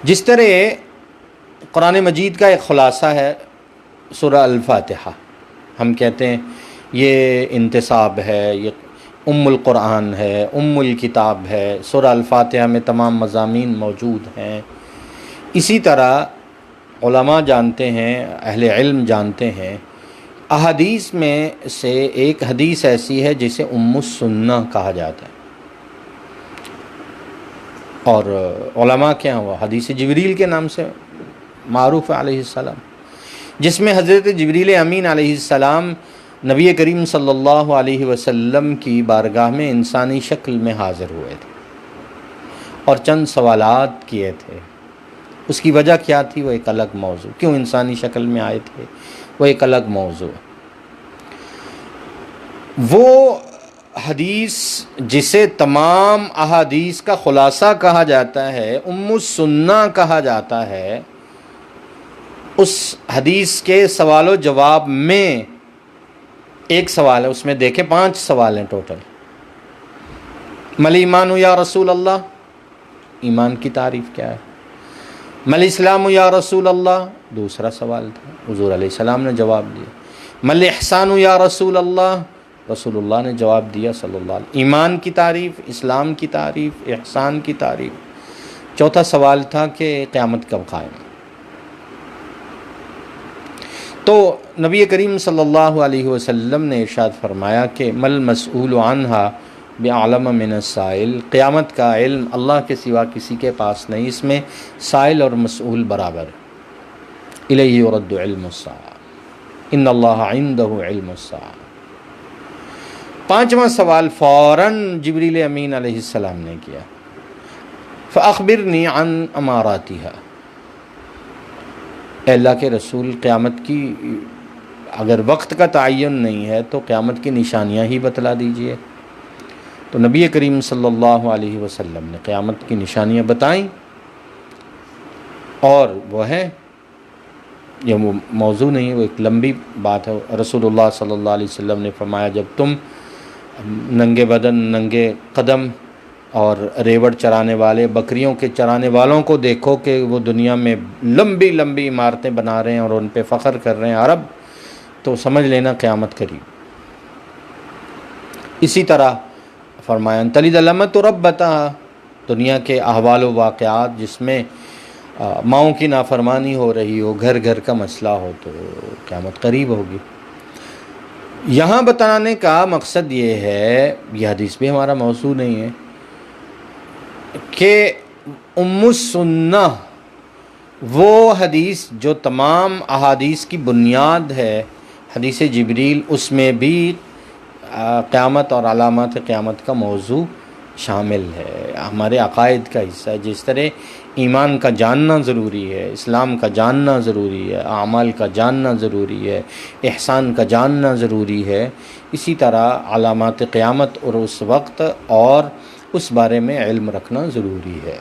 جس طرح قرآن مجید کا ایک خلاصہ ہے سورہ الفاتحہ، ہم کہتے ہیں یہ انتصاب ہے، یہ القرآن ہے، الکتاب ہے، سورہ الفاتحہ میں تمام مضامین موجود ہیں۔ اسی طرح علماء جانتے ہیں، اہل علم جانتے ہیں، احادیث میں سے ایک حدیث ایسی ہے جسے السنہ کہا جاتا ہے، اور علماء کے ہاں وہ حدیث جبریل کے نام سے معروف ہے علیہ السلام، جس میں حضرت جبریل امین علیہ السلام نبی کریم صلی اللہ علیہ وسلم کی بارگاہ میں انسانی شکل میں حاضر ہوئے تھے اور چند سوالات کیے تھے۔ اس کی وجہ کیا تھی وہ ایک الگ موضوع، کیوں انسانی شکل میں آئے تھے وہ ایک الگ موضوع۔ وہ حدیث جسے تمام احادیث کا خلاصہ کہا جاتا ہے، السنہ کہا جاتا ہے، اس حدیث کے سوال و جواب میں ایک سوال ہے، اس میں دیکھیں 5 سوال ہیں ٹوٹل۔ مل ایمان یا رسول اللہ، ایمان کی تعریف کیا ہے؟ مل اسلام یا رسول اللہ، دوسرا سوال تھا، حضور علیہ السلام نے جواب دیا۔ مل احسان یا رسول اللہ، رسول اللہ نے جواب دیا صلی اللہ علیہ وسلم۔ ایمان کی تعریف، اسلام کی تعریف، احسان کی تعریف۔ چوتھا سوال تھا کہ قیامت کب قائم؟ تو نبی کریم صلی اللہ علیہ وسلم نے ارشاد فرمایا کہ مل مسئول عنہا بعلم من السائل، قیامت کا علم اللہ کے سوا کسی کے پاس نہیں، اس میں سائل اور مسئول برابر ہے۔ الیہ یرد علم الساعہ ان اللہ عندہ علم الساعہ۔ 5واں سوال فوراً جبریل امین علیہ السلام نے کیا، فاخبرنی عن اماراتہا، اے اللہ کے رسول قیامت کی اگر وقت کا تعین نہیں ہے تو قیامت کی نشانیاں ہی بتلا دیجئے۔ تو نبی کریم صلی اللہ علیہ وسلم نے قیامت کی نشانیاں بتائیں، اور وہ ہے، یہ موضوع نہیں ہے، وہ ایک لمبی بات ہے۔ رسول اللہ صلی اللہ علیہ وسلم نے فرمایا جب تم ننگے بدن، ننگے قدم اور ریوڑ چرانے والے، بکریوں کے چرانے والوں کو دیکھو کہ وہ دنیا میں لمبی لمبی عمارتیں بنا رہے ہیں اور ان پہ فخر کر رہے ہیں عرب، تو سمجھ لینا قیامت قریب۔ اسی طرح فرمایا تلد الامۃ ربتہا، دنیا کے احوال و واقعات جس میں ماؤں کی نافرمانی ہو رہی ہو، گھر گھر کا مسئلہ ہو، تو قیامت قریب ہوگی۔ یہاں بتانے کا مقصد یہ ہے، یہ حدیث بھی ہمارا موضوع نہیں ہے، کہ السنہ وہ حدیث جو تمام احادیث کی بنیاد ہے، حدیث جبریل، اس میں بھی قیامت اور علامات قیامت کا موضوع شامل ہے، ہمارے عقائد کا حصہ ہے۔ جس طرح ایمان کا جاننا ضروری ہے، اسلام کا جاننا ضروری ہے، اعمال کا جاننا ضروری ہے، احسان کا جاننا ضروری ہے، اسی طرح علامات قیامت اور اس وقت اور اس بارے میں علم رکھنا ضروری ہے۔